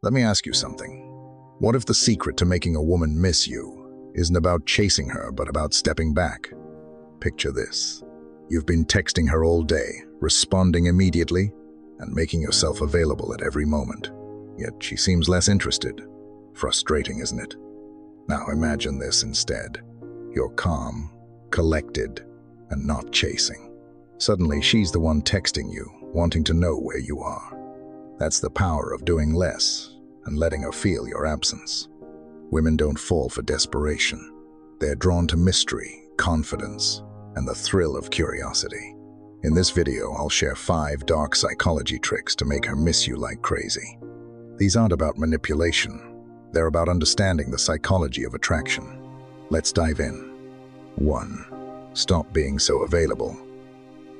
Let me ask you something. What if the secret to making a woman miss you isn't about chasing her, but about stepping back? Picture this. You've been texting her all day, responding immediately, and making yourself available at every moment. Yet she seems less interested. Frustrating, isn't it? Now imagine this instead. You're calm, collected, and not chasing. Suddenly, she's the one texting you, wanting to know where you are. That's the power of doing less and letting her feel your absence. Women don't fall for desperation. They're drawn to mystery, confidence, and the thrill of curiosity. In this video, I'll share 5 dark psychology tricks to make her miss you like crazy. These aren't about manipulation. They're about understanding the psychology of attraction. Let's dive in. 1. Stop being so available.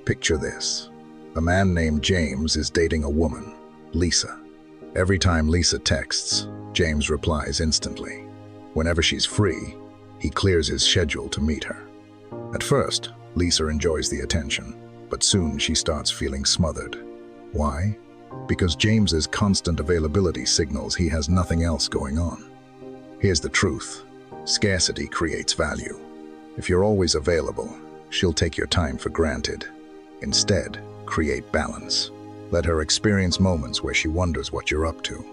Picture this. A man named James is dating a woman, Lisa. Every time Lisa texts, James replies instantly. Whenever she's free, he clears his schedule to meet her. At first, Lisa enjoys the attention, but soon she starts feeling smothered. Why? Because James's constant availability signals he has nothing else going on. Here's the truth. Scarcity creates value. If you're always available, she'll take your time for granted. Instead, create balance. Let her experience moments where she wonders what you're up to.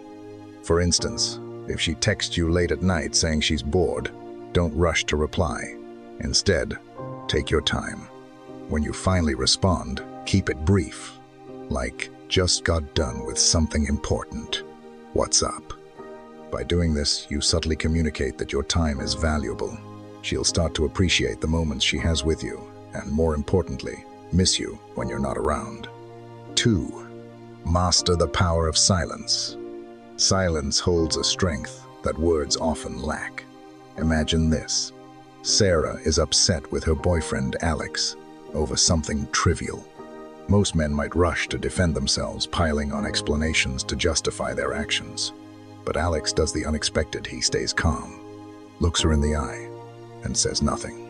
For instance, if she texts you late at night saying she's bored, don't rush to reply. Instead, take your time. When you finally respond, keep it brief. Like, just got done with something important. What's up? By doing this, you subtly communicate that your time is valuable. She'll start to appreciate the moments she has with you, and more importantly, miss you when you're not around. 2. Master the power of silence. Silence holds a strength that words often lack. Imagine this. Sarah is upset with her boyfriend, Alex, over something trivial. Most men might rush to defend themselves, piling on explanations to justify their actions. But Alex does the unexpected. He stays calm, looks her in the eye, and says nothing.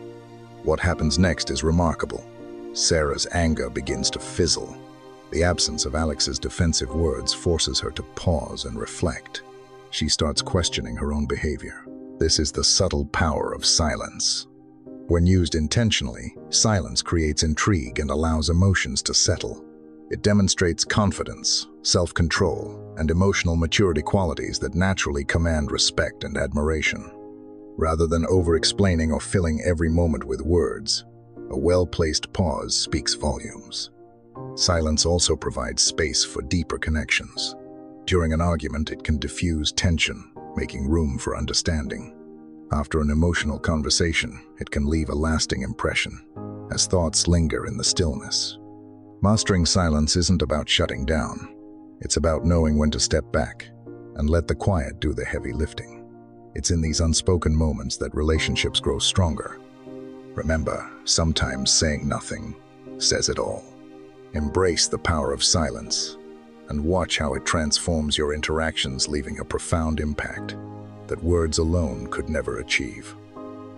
What happens next is remarkable. Sarah's anger begins to fizzle. The absence of Alex's defensive words forces her to pause and reflect. She starts questioning her own behavior. This is the subtle power of silence. When used intentionally, silence creates intrigue and allows emotions to settle. It demonstrates confidence, self-control, and emotional maturity qualities that naturally command respect and admiration. Rather than over-explaining or filling every moment with words, a well-placed pause speaks volumes. Silence also provides space for deeper connections. During an argument, it can diffuse tension, making room for understanding. After an emotional conversation, it can leave a lasting impression, as thoughts linger in the stillness. Mastering silence isn't about shutting down. It's about knowing when to step back and let the quiet do the heavy lifting. It's in these unspoken moments that relationships grow stronger. Remember, sometimes saying nothing says it all. Embrace the power of silence and watch how it transforms your interactions, leaving a profound impact that words alone could never achieve.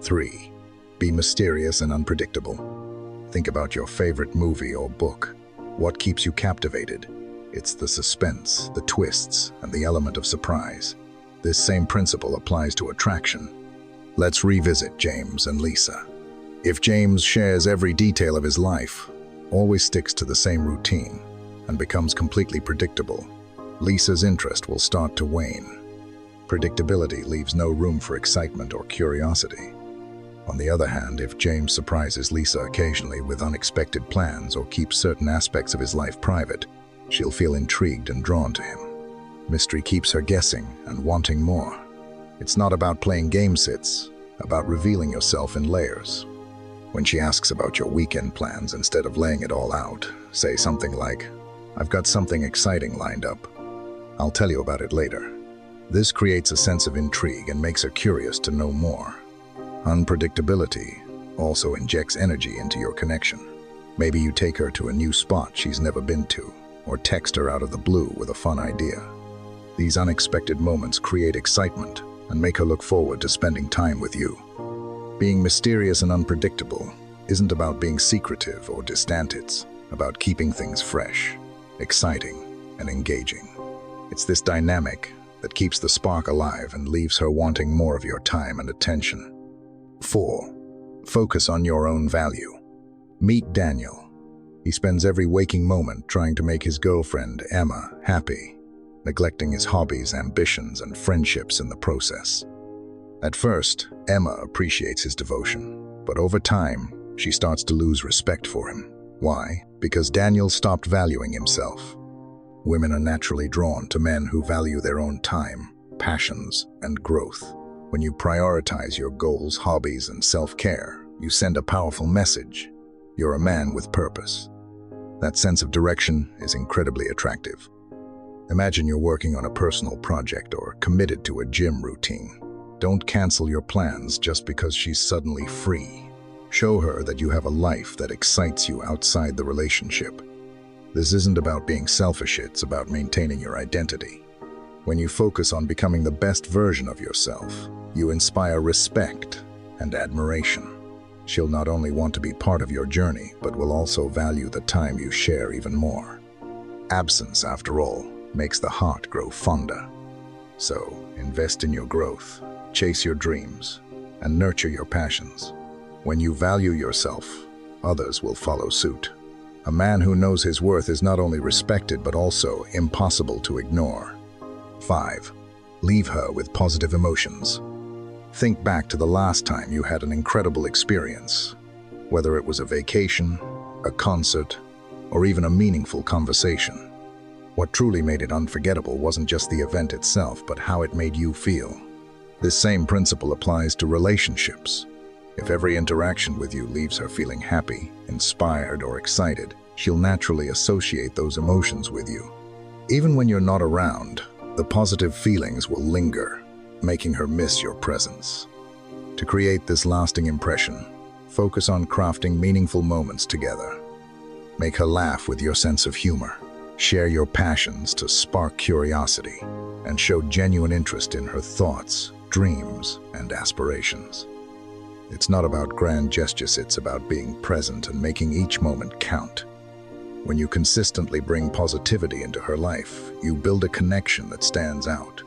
3. Be mysterious and unpredictable. Think about your favorite movie or book. What keeps you captivated? It's the suspense, the twists, and the element of surprise. This same principle applies to attraction. Let's revisit James and Lisa. If James shares every detail of his life, always sticks to the same routine, and becomes completely predictable, Lisa's interest will start to wane. Predictability leaves no room for excitement or curiosity. On the other hand, if James surprises Lisa occasionally with unexpected plans or keeps certain aspects of his life private, she'll feel intrigued and drawn to him. Mystery keeps her guessing and wanting more. It's not about playing game sits, about revealing yourself in layers. When she asks about your weekend plans, instead of laying it all out, say something like, "I've got something exciting lined up. I'll tell you about it later." This creates a sense of intrigue and makes her curious to know more. Unpredictability also injects energy into your connection. Maybe you take her to a new spot she's never been to, or text her out of the blue with a fun idea. These unexpected moments create excitement and make her look forward to spending time with you. Being mysterious and unpredictable isn't about being secretive or distant. It's about keeping things fresh, exciting, and engaging. It's this dynamic, that keeps the spark alive and leaves her wanting more of your time and attention. 4. Focus on your own value. Meet Daniel. He spends every waking moment trying to make his girlfriend, Emma, happy, neglecting his hobbies, ambitions, and friendships in the process. At first, Emma appreciates his devotion, but over time, she starts to lose respect for him. Why? Because Daniel stopped valuing himself. Women are naturally drawn to men who value their own time, passions, and growth. When you prioritize your goals, hobbies, and self-care, you send a powerful message. You're a man with purpose. That sense of direction is incredibly attractive. Imagine you're working on a personal project or committed to a gym routine. Don't cancel your plans just because she's suddenly free. Show her that you have a life that excites you outside the relationship. This isn't about being selfish, it's about maintaining your identity. When you focus on becoming the best version of yourself, you inspire respect and admiration. She'll not only want to be part of your journey, but will also value the time you share even more. Absence, after all, makes the heart grow fonder. So, invest in your growth, chase your dreams, and nurture your passions. When you value yourself, others will follow suit. A man who knows his worth is not only respected, but also impossible to ignore. 5. Leave her with positive emotions. Think back to the last time you had an incredible experience, whether it was a vacation, a concert, or even a meaningful conversation. What truly made it unforgettable wasn't just the event itself, but how it made you feel. This same principle applies to relationships. If every interaction with you leaves her feeling happy, inspired, or excited, she'll naturally associate those emotions with you. Even when you're not around, the positive feelings will linger, making her miss your presence. To create this lasting impression, focus on crafting meaningful moments together. Make her laugh with your sense of humor. Share your passions to spark curiosity, and show genuine interest in her thoughts, dreams, and aspirations. It's not about grand gestures, it's about being present and making each moment count. When you consistently bring positivity into her life, you build a connection that stands out.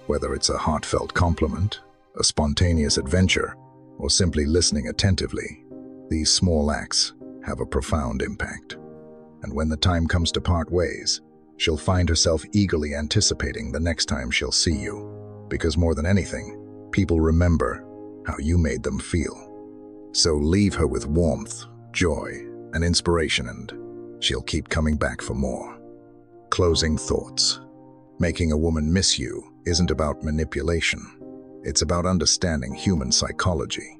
Whether it's a heartfelt compliment, a spontaneous adventure, or simply listening attentively, these small acts have a profound impact. And when the time comes to part ways, she'll find herself eagerly anticipating the next time she'll see you. Because more than anything, people remember how you made them feel. So leave her with warmth, joy, and inspiration, and she'll keep coming back for more. Closing thoughts. Making a woman miss you isn't about manipulation. It's about understanding human psychology.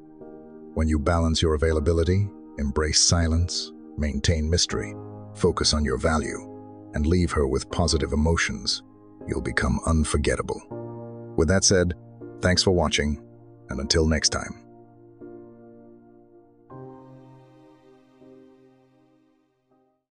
When you balance your availability, embrace silence, maintain mystery, focus on your value, and leave her with positive emotions, you'll become unforgettable. With that said, thanks for watching, and until next time.